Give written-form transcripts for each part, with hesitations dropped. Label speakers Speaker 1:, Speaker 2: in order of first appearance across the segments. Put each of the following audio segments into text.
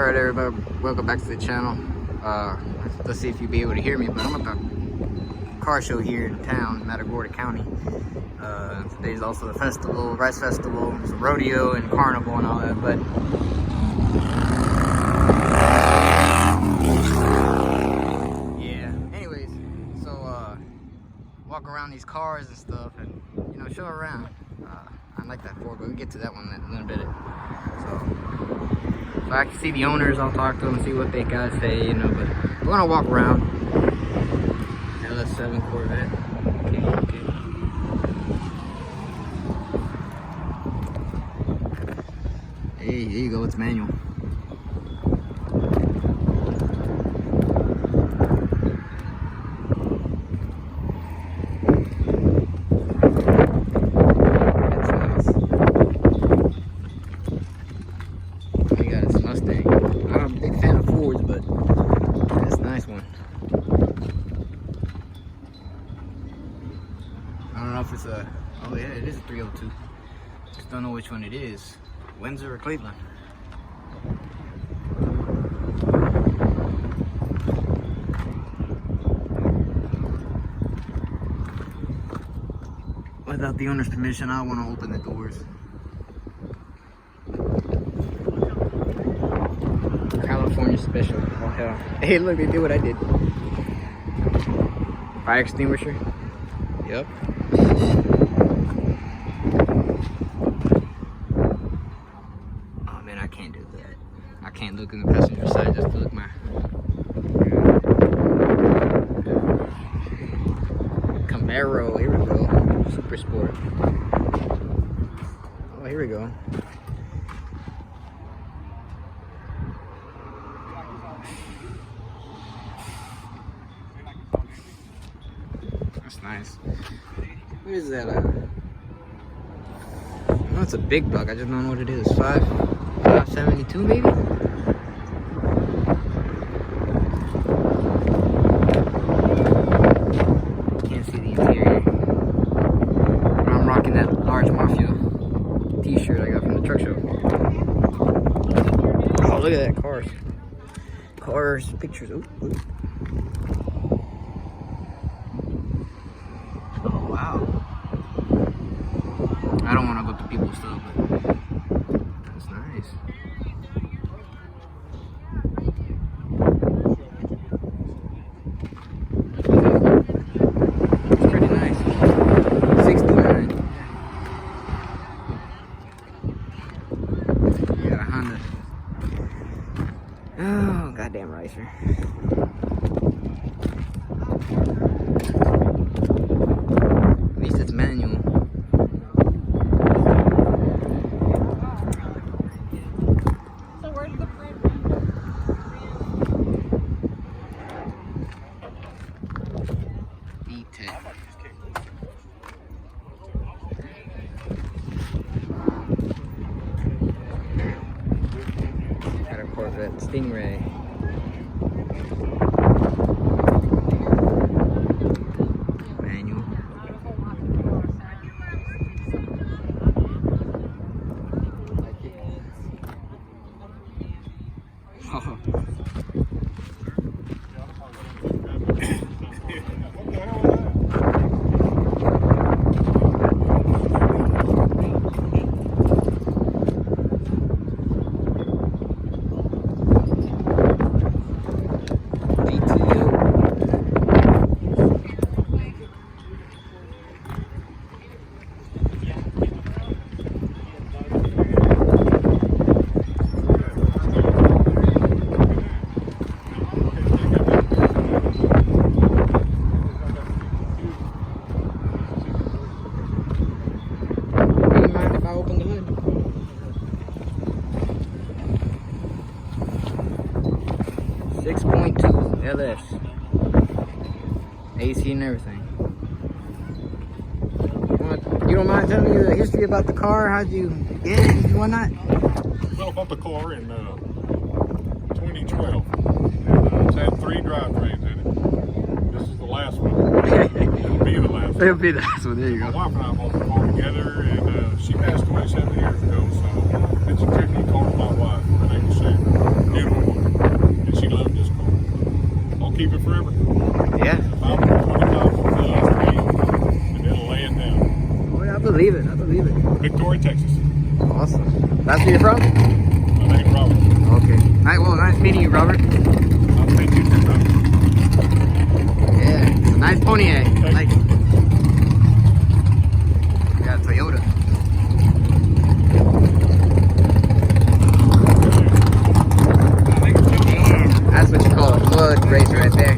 Speaker 1: Alright everybody, welcome back to the channel. Let's see if you'll be able to hear me, but I'm at the car show here in town, Matagorda County. Today's also the festival, Rice Festival, it's a rodeo and carnival and all that, but yeah, anyways, so walk around these cars and stuff and, you know, show around. I like that Ford, but we'll get to that one in a little bit. So I can see the owners, I'll talk to them and see what they gotta say, you know, but we're gonna walk around. LS7 Corvette. Okay. Hey, there you go, it's manual. I don't know if it's a, oh yeah, it is a 302. Just don't know which one it is. Windsor or Cleveland. Without the owner's permission, I want to open the doors. California special. Oh hell. Hey look, they did what I did. Fire extinguisher. Yep. Oh man, I can't do that. I can't look in the passenger side just to look my Camaro. Here we go. Super Sport. Oh, here we go. That's nice. What is that? I know it's a big buck. I just don't know what it is. 572 maybe? Can't see the interior. But I'm rocking that Large Mafia t-shirt I got from the truck show. Oh, look at that. Cars. Cars, pictures. Ooh, ooh. Oh, wow. I don't want to look at people's stuff, but that's nice. It's pretty nice. 69. You got a Honda. Oh, goddamn Ricer. At least it's manual. Got a Corvette Stingray. Manual. Oh. Open the hood. .2 LS. AC and everything. You don't mind telling me the history about the car? How'd you get it and whatnot?
Speaker 2: Well, I bought the car in 2012. It's had 3 drivetrains in it. This is the last one. It'll be the last one.
Speaker 1: It'll be the last one. There you go.
Speaker 2: My wife and I bought the car together, and she passed away 7 years ago, so it's a tricky car for my wife. Her name is Sarah. Beautiful
Speaker 1: That's where you're from?
Speaker 2: My name's Robert.
Speaker 1: Okay. Well, nice meeting you, Robert.
Speaker 2: I'll take you there, Robert.
Speaker 1: Yeah, it's a nice pony, eh? I like it. We got a Toyota. Damn, that's what you call a mud racer right there.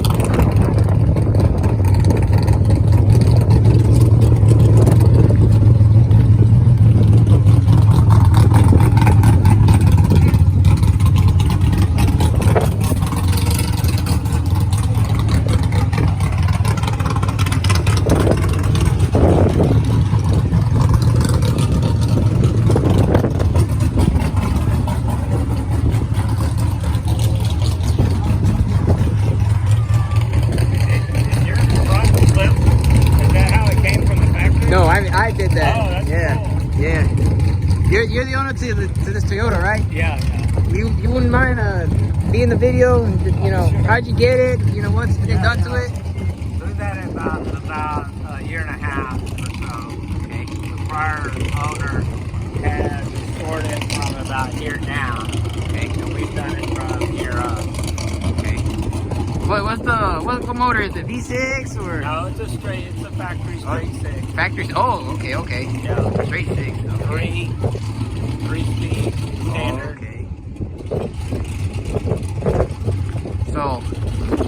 Speaker 1: I did that.
Speaker 3: Oh, that's
Speaker 1: cool. Yeah. You're the owner to this Toyota, right?
Speaker 3: Yeah.
Speaker 1: You wouldn't mind being the video? You know,
Speaker 3: Sure.
Speaker 1: How'd you get it? You know, what's been done to it?
Speaker 3: We've had it about a year and a half or so.
Speaker 1: Okay.
Speaker 3: The prior owner had restored it from about here down.
Speaker 1: Okay.
Speaker 3: And we've done it from here up.
Speaker 1: Okay. What motor is it? V6 or?
Speaker 3: No, it's a factory straight six.
Speaker 1: Factory. Oh, okay.
Speaker 3: Yeah.
Speaker 1: Straight six. Okay.
Speaker 3: Three speed standard.
Speaker 1: Okay. So,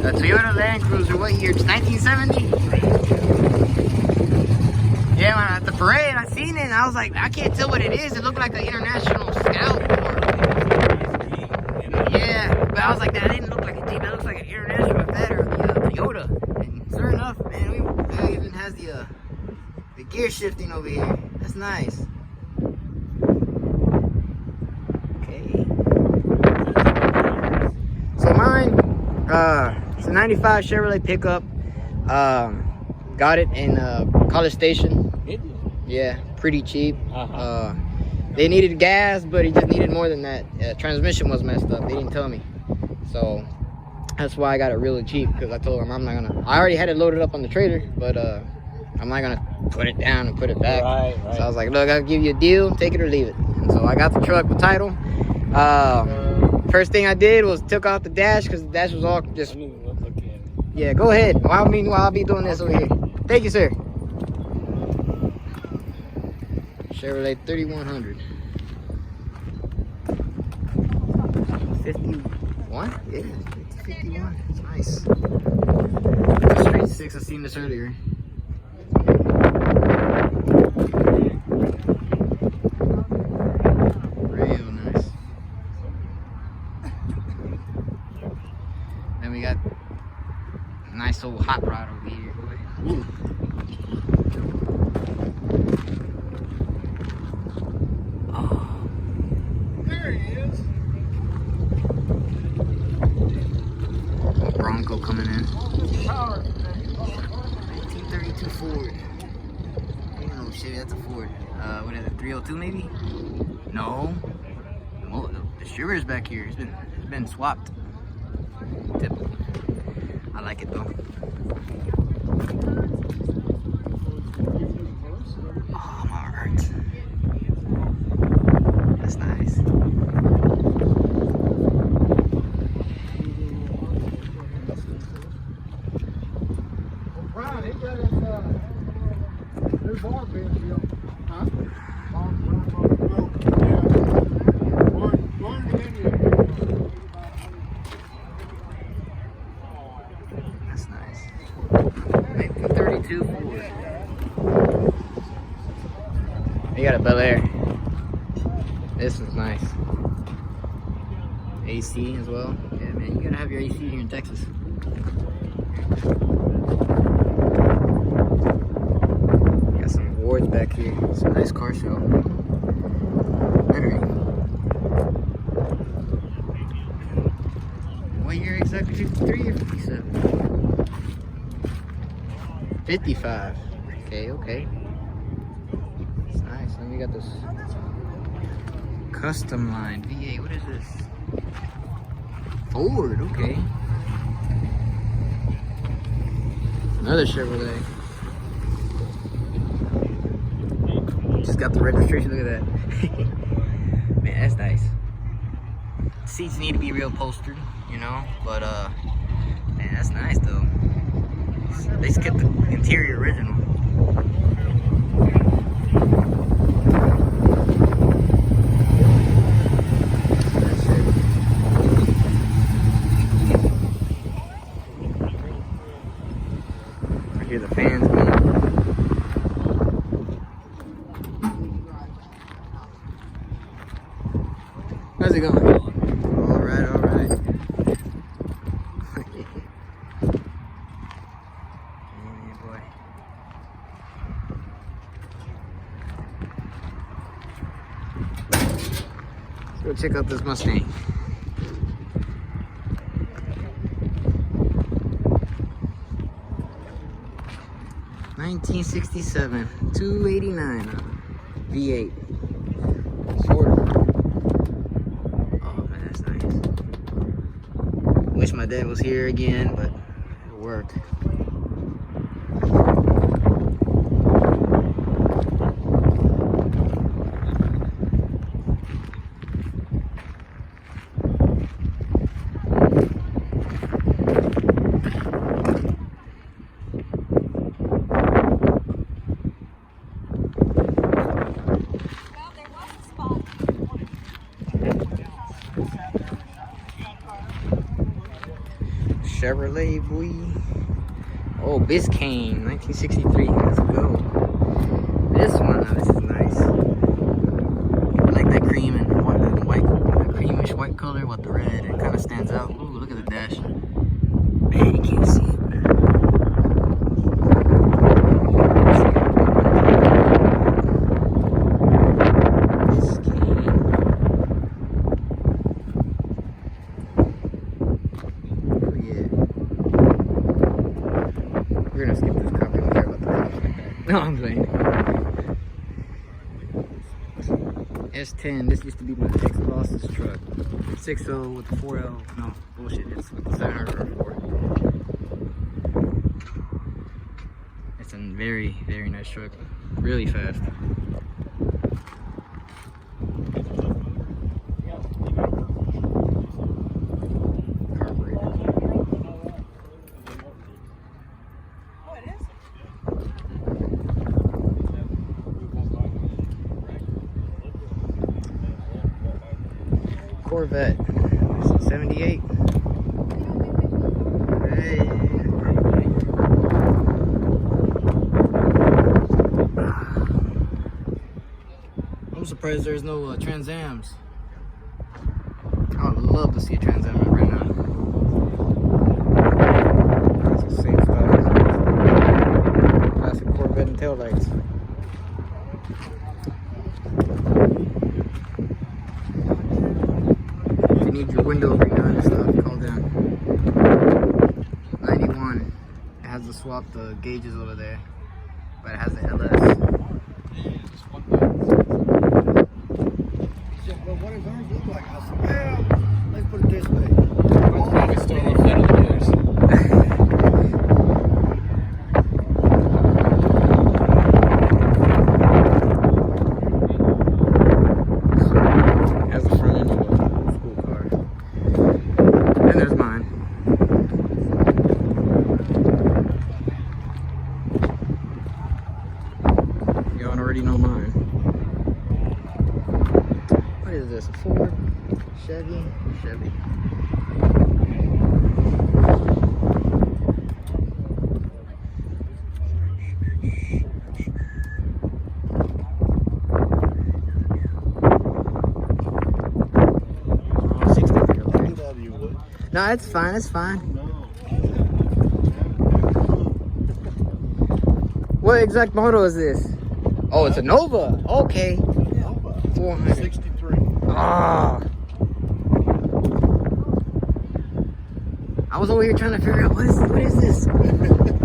Speaker 1: the Toyota Land Cruiser, what year? It's 1970? Yeah, when at the parade, I seen it and I was like, I can't tell what it is. It looked like an International Scout. Yeah, but I was like, that didn't look like a Jeep. That looks like an International with that or the Toyota. And sure enough, man, it even has the gear shifting over here. That's nice. Okay. So mine, it's a 95 Chevrolet pickup. Got it in College Station. Yeah, pretty cheap. They needed gas, but he just needed more than that. Transmission was messed up. They didn't tell me. So that's why I got it really cheap, because I told him I already had it loaded up on the trailer, but I'm not gonna put it down and put it back.
Speaker 3: Right.
Speaker 1: So I was like, look, I'll give you a deal, take it or leave it. And so I got the truck with title. First thing I did was took out the dash, because the dash was all just... Yeah, go ahead. While I'll be doing this over here. Thank you, sir. Chevrolet 3100. 51? Yeah, it's 51. It's nice. It's a straight six. I've seen this earlier. Real nice. Then we got a nice old hot rod over here. Ooh. Bronco coming in. 1932 Ford. Oh shit, that's a Ford. What is it? 302 maybe? No. The distributor's back here. It's been swapped. Typical. I like it though. Oh, my heart hurts. That's nice. That's nice. 1932 Ford. You got a Bel Air. This is nice. AC as well. Yeah, man, you gotta have your AC here in Texas. Got some awards back here. It's a nice car show. Battery. What year exactly? 53 or 57? 55. Okay. It's nice. Then we got this custom line V8. What is this? Ford. Okay. Another Chevrolet. Just got the registration. Look at that. Man, that's nice. Seats need to be real upholstered, you know, but man, that's nice though. They just kept the interior original. I hear the fans going. How's it going? All right, all right. Yeah, boy. Let's go check out this Mustang. $1967, $289, V8. Ford. Oh man, that's nice. Wish my dad was here again, but it worked. Chevrolet, boy. Oh, Biscayne, 1963. Let's go. This one, this is nice. I like that cream and white, that creamish white color with the red. It kind of stands out. Ooh, look at the dash. Man, you can't see it. We're gonna skip this copy. I don't care about the cops like that. No, I'm playing. S10. This used to be my ex-boss's truck. 6.0 with the 4L. No, bullshit. It's with the 704. It's a very, very nice truck. Really fast. Corvette, 78. Hey. I'm surprised there's no Trans Ams. I would love to see a Trans Am right now. It's the same style. Classic Corvette and taillights. Need your window redone and stuff, call them. 91. It has to swap the gauges over there, but it has the LS.
Speaker 4: He said, well, what does ours look like? I said, well, let's put it this way.
Speaker 2: It's still a little thin on the gears.
Speaker 1: Has the front end of a school car. And there's mine. Y'all already know mine. What is this? A Ford? Chevy? Chevy. No, it's fine, it's fine. What exact model is this? Oh, it's a Nova. Okay. 463. Ah. I was over here trying to figure out what is this?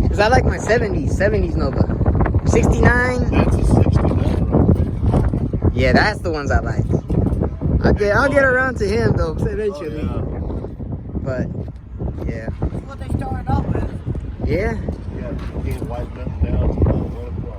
Speaker 1: Because I like my 70s Nova. 69.
Speaker 4: That's a 69.
Speaker 1: Yeah, that's the ones I like. I'll get around to him though, eventually.
Speaker 4: Oh, yeah.
Speaker 1: But yeah.
Speaker 3: That's what they started off with.
Speaker 1: Yeah.
Speaker 4: Yeah, you can't wipe nothing down. It's not what a problem.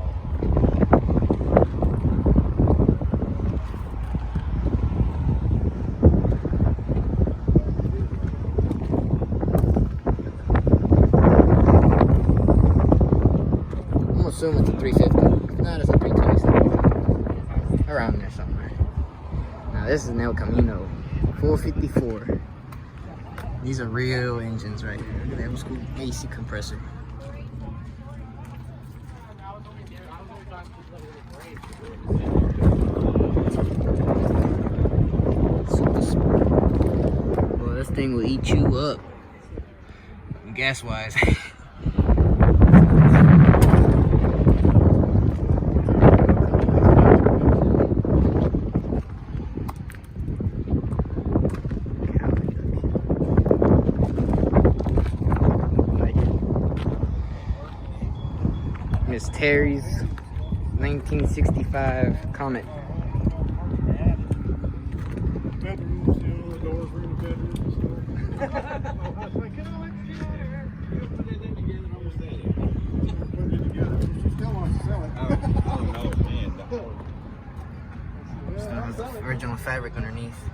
Speaker 1: No, it's a 327. Around there somewhere. Now this is an El Camino 454. These are real engines right here. Look at that old school AC compressor. Super Sport. Boy, this thing will eat you up. Gas wise. Miss Terry's 1965 Comet. Still has the original fabric underneath.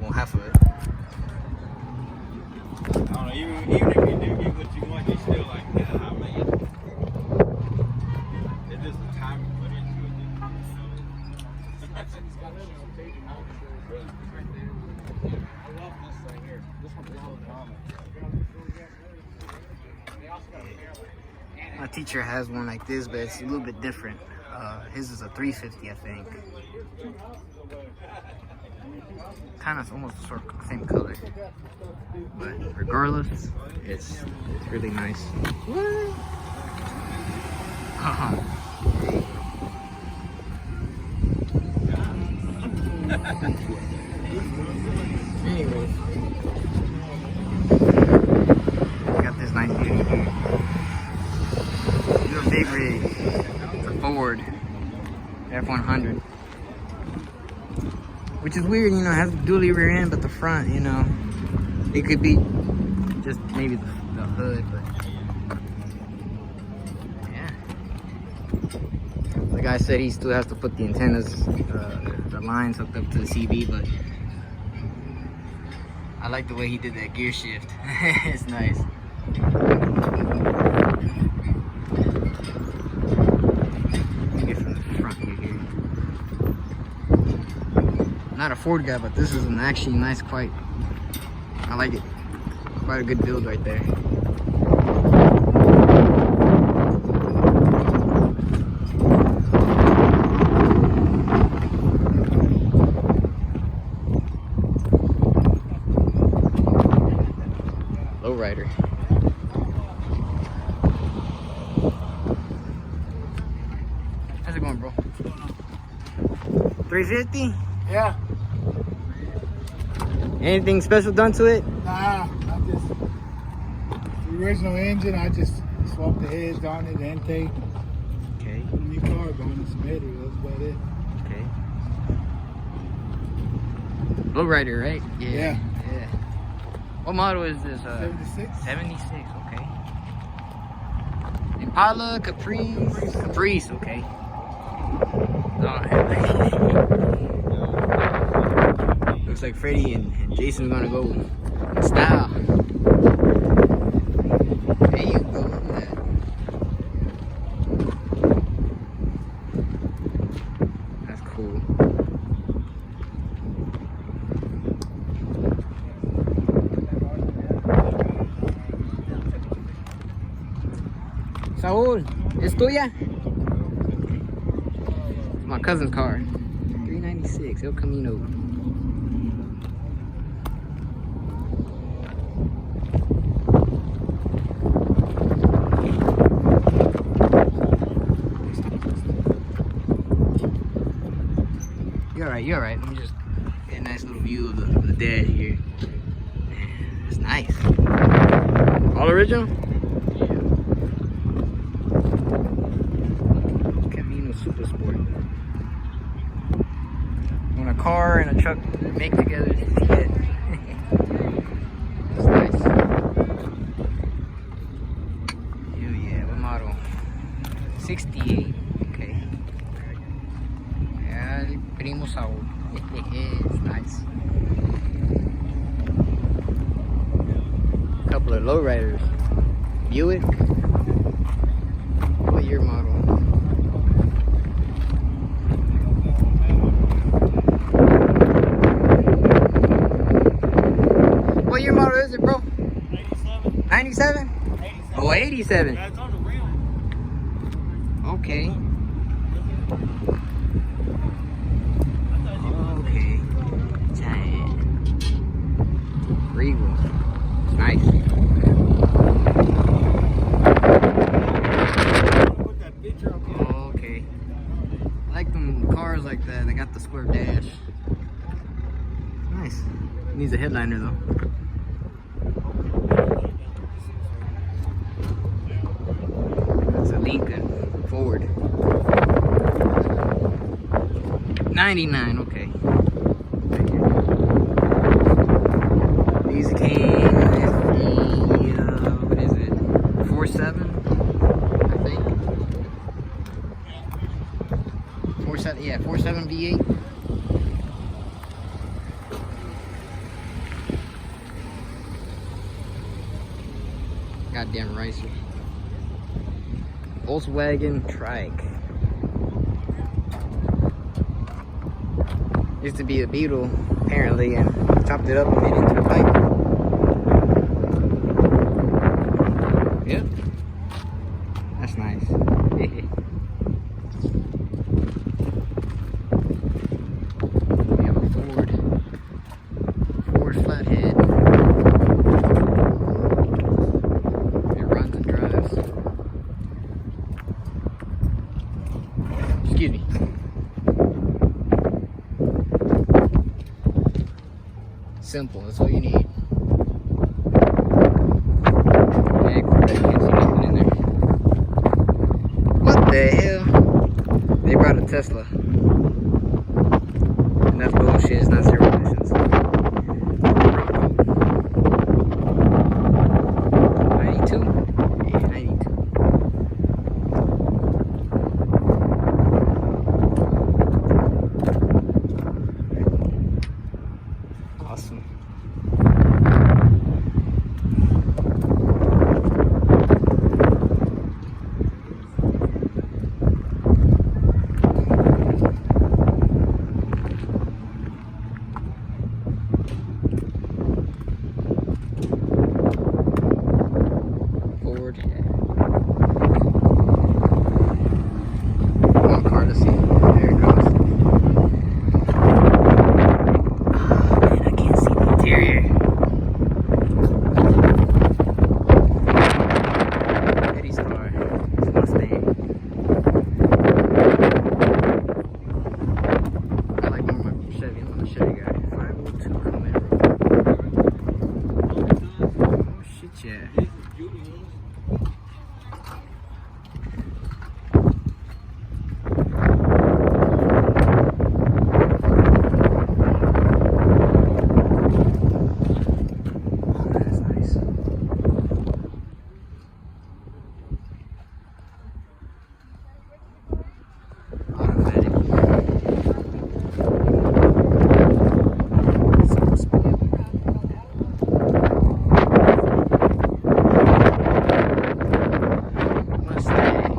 Speaker 1: Well, half of it.
Speaker 5: I don't know, even if you do get what you want, you still like, nah, man. It's just the time you put into it. I love this thing here. This one's all common.
Speaker 1: My teacher has one like this, but it's a little bit different. His is a 350, I think. Kind of almost sort of same color, but regardless, it's really nice. Anyways, got this nice beauty here. These are big rigs. It's a Ford F100. Which is weird, you know, it has a dually rear end, but the front, you know, it could be just maybe the hood, but yeah. The guy said he still has to put the antennas, the lines hooked up to the CB, but I like the way he did that gear shift. It's nice. Get from the front here. Not a Ford guy, but this is an actually nice, quite, I like it. Quite a good build right there. Lowrider. How's it going, bro? 350?
Speaker 4: Yeah.
Speaker 1: Anything special done to it?
Speaker 4: Nah, I just the original engine. I just swapped the heads on it, intake.
Speaker 1: Okay.
Speaker 4: Put a new carb on it, some header. That's about it.
Speaker 1: Okay. Lowrider, right?
Speaker 4: Yeah.
Speaker 1: Yeah. What model is this?
Speaker 4: 76.
Speaker 1: 76. Okay. Impala, Caprice. Okay. Looks like Freddie and Jason's gonna go in style. There you go. Look at that. That's cool. Saúl, ¿es tuya? It's my cousin's car. 396 El Camino. You're alright. Let me just get a nice little view of the dash here. Man, that's nice. All original? Yeah. Camino Super Sport. When a car and a truck make together, it's good. That's nice. Hell yeah, what model? 68. Okay. Yeah, Primo Saúl. It's nice. Couple of lowriders. Buick. What year model? What year model is it, bro?
Speaker 3: 87.
Speaker 1: 97?
Speaker 3: 87.
Speaker 1: Oh, 87.
Speaker 3: That's on the rim.
Speaker 1: Okay. Okay. Giant. Regal. Nice.
Speaker 3: Put that picture up here.
Speaker 1: Oh, okay. I like them cars like that. They got the square dash. Nice. Needs a headliner though. That's a Lincoln Ford. 99, okay. These came with the, what is it? 4.7, I think. 4.7, yeah, 4.7 V8. Goddamn ricer. Volkswagen Trike. Used to be a Beetle, apparently, and chopped it up and made it into a bike. Yep. That's nice. We have a Ford flathead. It runs and drives. Excuse me. Simple, that's all you need. Yeah, can't see nothing in there. What the hell? They brought a Tesla. And that's bullshit, it's not zero emissions. 92? Yeah, 92. Awesome. Ford. One car to see. There it goes. Man, I can't see the interior. Eddie's car. It's a Mustang. I like more of my Chevy. I'm a Chevy guy. 502 Camaro. Oh shit, yeah. That's nice. Automatic. Super sport. Mustang.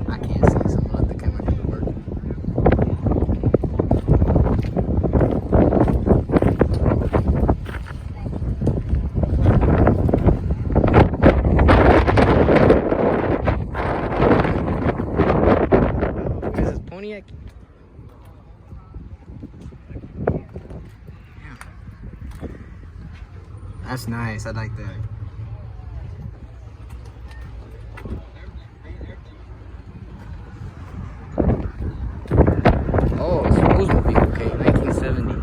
Speaker 1: I can't see some of the camera doesn't work. This is Pontiac. Yeah. That's nice. I like that. Oh, it's Oldsmobile, okay, 1970.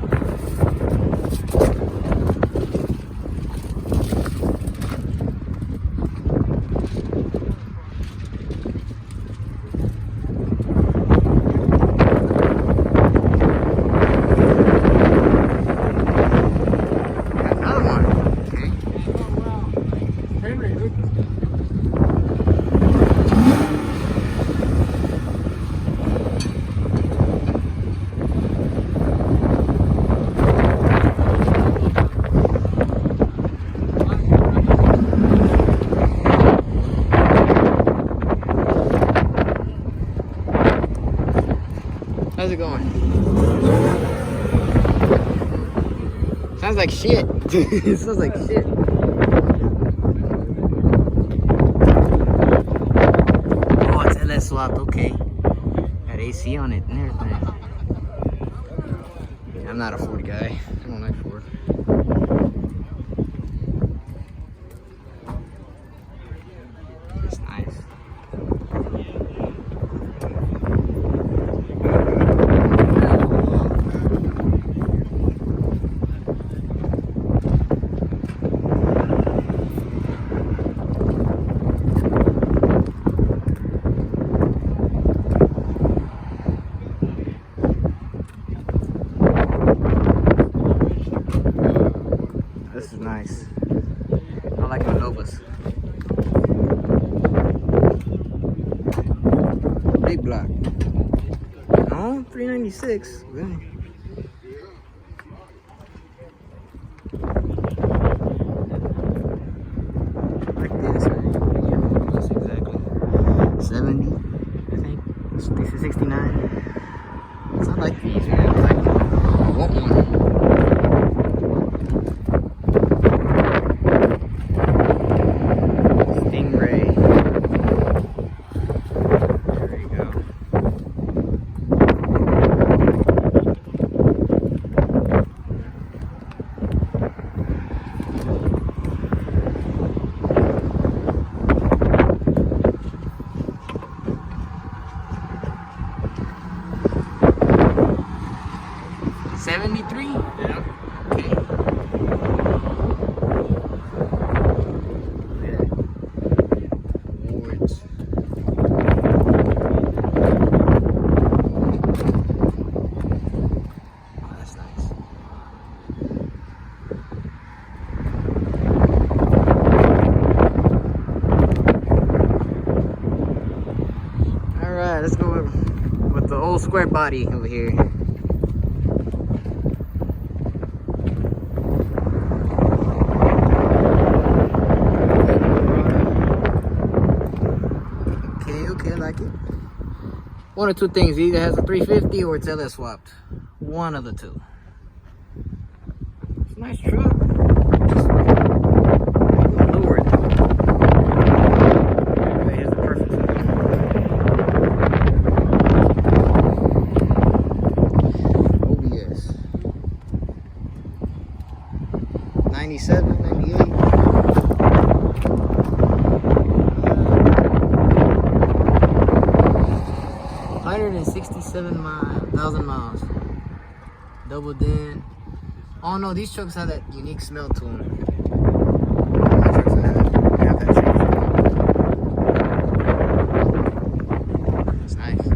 Speaker 1: Got another one, okay. How's it going? Sounds like shit. It sounds like shit. Oh, it's LS swapped. Okay. Got AC on it and everything. Yeah, I'm not a Ford guy. I don't like Ford. It's nice. This is nice. I like my Novas. Big block. No, 396. Really? Like this, right? Yeah, that's exactly 70. I think this is 69. So I like these, man. I want one. Let's go with the old square body over here. Okay, I like it. One or two things, it either has a 350 or it's LS swapped. One of the two. It's a nice truck. Just lower it. Here's the perfect one. OBS. 97, 98. $167,000 miles. Double din. Oh no, these trucks have that unique smell to them. My trucks have that same smell. It's nice.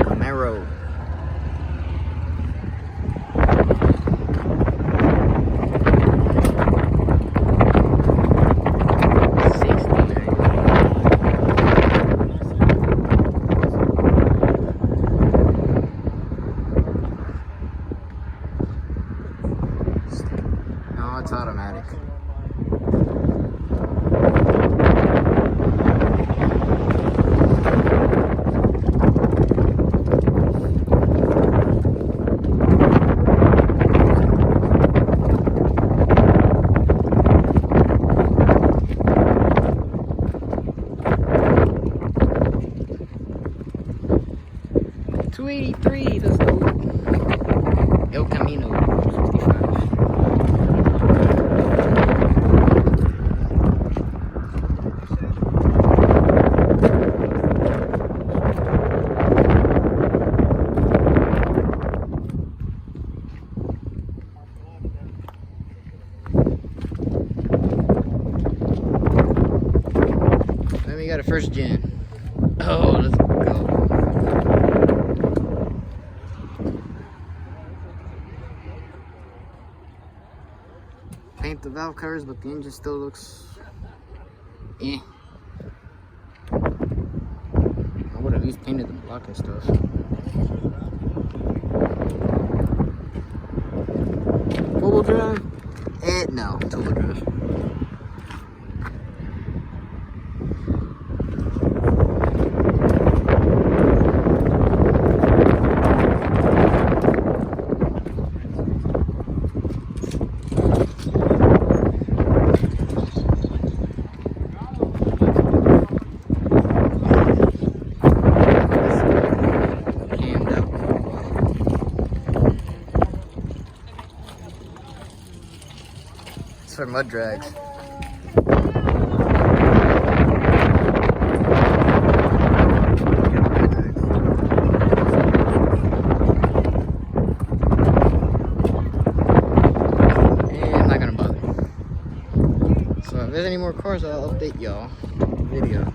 Speaker 1: Camaro. It's automatic. $283, let's go. El Camino 65. Then we got a first gen. Oh, let's go. Paint the valve covers, but the engine still looks eh. I would at least painted the block and stuff. Four-wheel drive? No, two-wheel drive. for mud drags. And I'm not gonna bother. So if there's any more cars, I'll update y'all. Video.